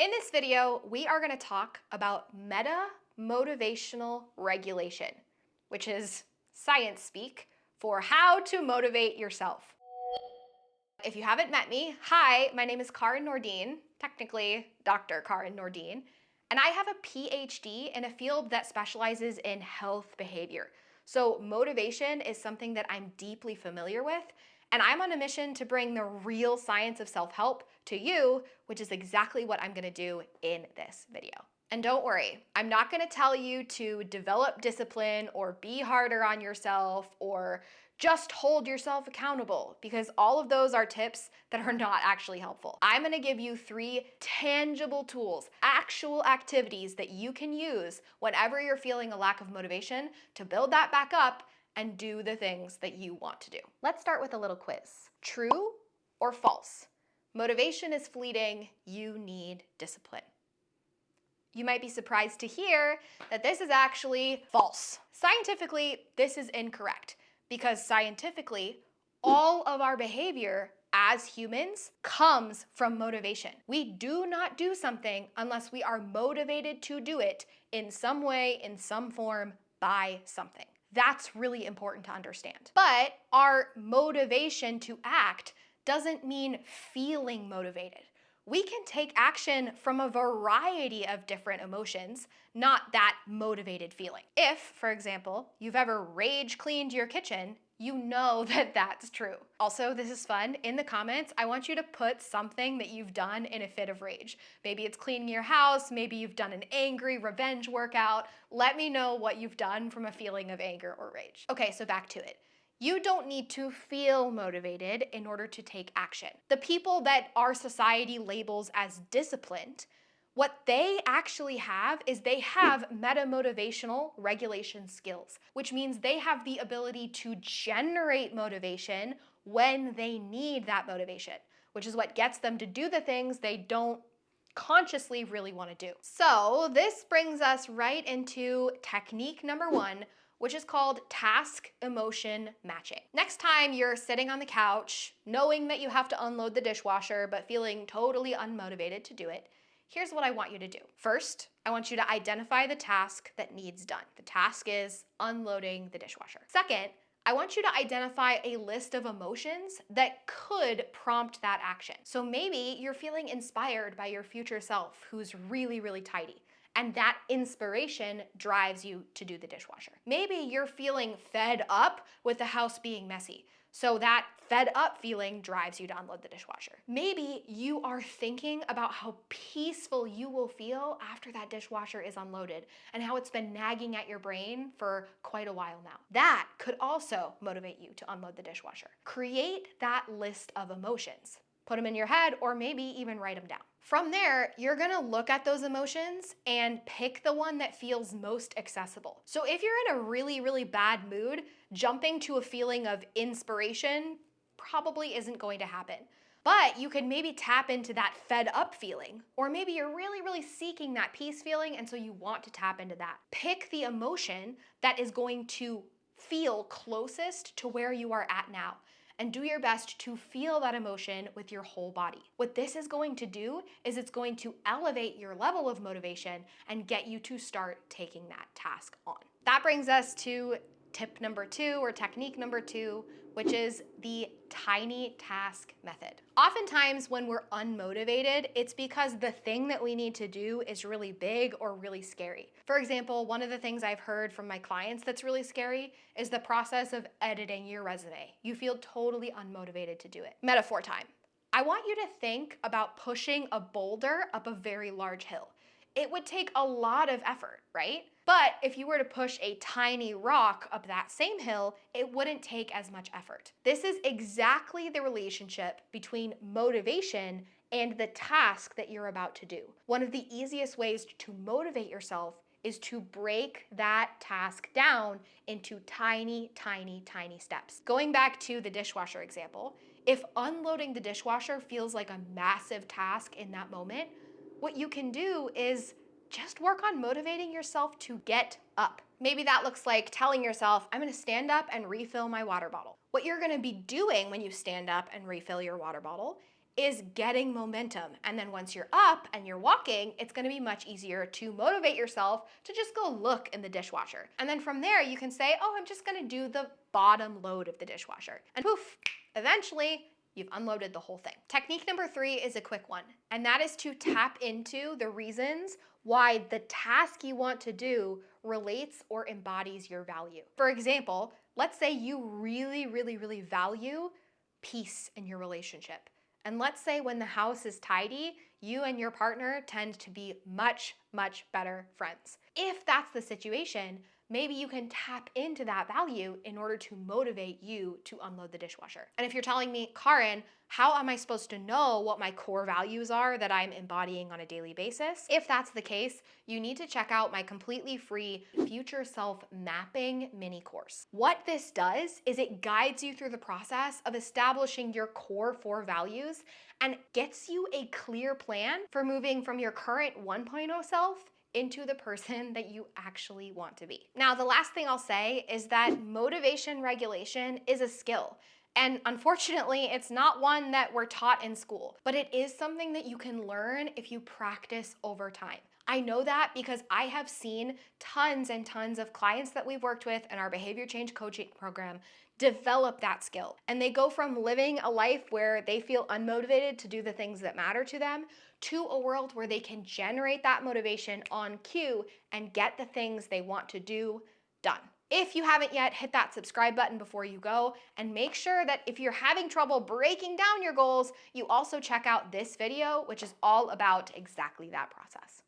In this video, we are going to talk about motivational regulation, which is science speak for how to motivate yourself. If you haven't met me, hi, my name is Karin Nordin, technically Dr. Karin Nordin, and I have a PhD in a field that specializes in health behavior. So motivation is something that I'm deeply familiar with, and I'm on a mission to bring the real science of self-help to you, which is exactly what I'm gonna do in this video. And don't worry, I'm not gonna tell you to develop discipline or be harder on yourself or just hold yourself accountable, because all of those are tips that are not actually helpful. I'm gonna give you 3 tangible tools, actual activities that you can use whenever you're feeling a lack of motivation to build that back up and do the things that you want to do. Let's start with a little quiz. True or false? Motivation is fleeting, you need discipline. You might be surprised to hear that this is actually false. Scientifically, this is incorrect because scientifically, all of our behavior as humans comes from motivation. We do not do something unless we are motivated to do it in some way, in some form, by something. That's really important to understand. But our motivation to act doesn't mean feeling motivated. We can take action from a variety of different emotions, not that motivated feeling. If, for example, you've ever rage cleaned your kitchen, you know that that's true. Also, this is fun. In the comments, I want you to put something that you've done in a fit of rage. Maybe it's cleaning your house, maybe you've done an angry revenge workout. Let me know what you've done from a feeling of anger or rage. Okay, so back to it. You don't need to feel motivated in order to take action. The people that our society labels as disciplined, what they actually have is they have meta-motivational regulation skills, which means they have the ability to generate motivation when they need that motivation, which is what gets them to do the things they don't consciously really want to do. So this brings us right into technique number 1, which is called task emotion matching. Next time you're sitting on the couch, knowing that you have to unload the dishwasher, but feeling totally unmotivated to do it, here's what I want you to do. First, I want you to identify the task that needs done. The task is unloading the dishwasher. Second, I want you to identify a list of emotions that could prompt that action. So maybe you're feeling inspired by your future self who's really, really tidy, and that inspiration drives you to do the dishwasher. Maybe you're feeling fed up with the house being messy, so that fed up feeling drives you to unload the dishwasher. Maybe you are thinking about how peaceful you will feel after that dishwasher is unloaded and how it's been nagging at your brain for quite a while now. That could also motivate you to unload the dishwasher. Create that list of emotions. Put them in your head or maybe even write them down. From there, you're gonna look at those emotions and pick the one that feels most accessible. So if you're in a really, really bad mood, jumping to a feeling of inspiration probably isn't going to happen. But you could maybe tap into that fed up feeling, or maybe you're really, really seeking that peace feeling and so you want to tap into that. Pick the emotion that is going to feel closest to where you are at now, and do your best to feel that emotion with your whole body. What this is going to do is it's going to elevate your level of motivation and get you to start taking that task on. That brings us to tip number 2 or technique number 2, which is the tiny task method. Oftentimes when we're unmotivated, it's because the thing that we need to do is really big or really scary. For example, one of the things I've heard from my clients that's really scary is the process of editing your resume. You feel totally unmotivated to do it. Metaphor time. I want you to think about pushing a boulder up a very large hill. It would take a lot of effort, right? But if you were to push a tiny rock up that same hill, it wouldn't take as much effort. This is exactly the relationship between motivation and the task that you're about to do. One of the easiest ways to motivate yourself is to break that task down into tiny, tiny, tiny steps. Going back to the dishwasher example, if unloading the dishwasher feels like a massive task in that moment, what you can do is just work on motivating yourself to get up. Maybe that looks like telling yourself, I'm gonna stand up and refill my water bottle. What you're gonna be doing when you stand up and refill your water bottle is getting momentum. And then once you're up and you're walking, it's gonna be much easier to motivate yourself to just go look in the dishwasher. And then from there, you can say, oh, I'm just gonna do the bottom load of the dishwasher. And poof, eventually, you've unloaded the whole thing. Technique number 3 is a quick one, and that is to tap into the reasons why the task you want to do relates or embodies your value. For example, let's say you really, really, really value peace in your relationship. And let's say when the house is tidy, you and your partner tend to be much, much better friends. If that's the situation, maybe you can tap into that value in order to motivate you to unload the dishwasher. And if you're telling me, Karin, how am I supposed to know what my core values are that I'm embodying on a daily basis? If that's the case, you need to check out my completely free Future Self Mapping mini course. What this does is it guides you through the process of establishing your core 4 values and gets you a clear plan for moving from your current 1.0 self into the person that you actually want to be. Now, the last thing I'll say is that motivation regulation is a skill. And unfortunately, it's not one that we're taught in school, but it is something that you can learn if you practice over time. I know that because I have seen tons and tons of clients that we've worked with in our behavior change coaching program develop that skill. And they go from living a life where they feel unmotivated to do the things that matter to them to a world where they can generate that motivation on cue and get the things they want to do done. If you haven't yet, hit that subscribe button before you go, and make sure that if you're having trouble breaking down your goals, you also check out this video, which is all about exactly that process.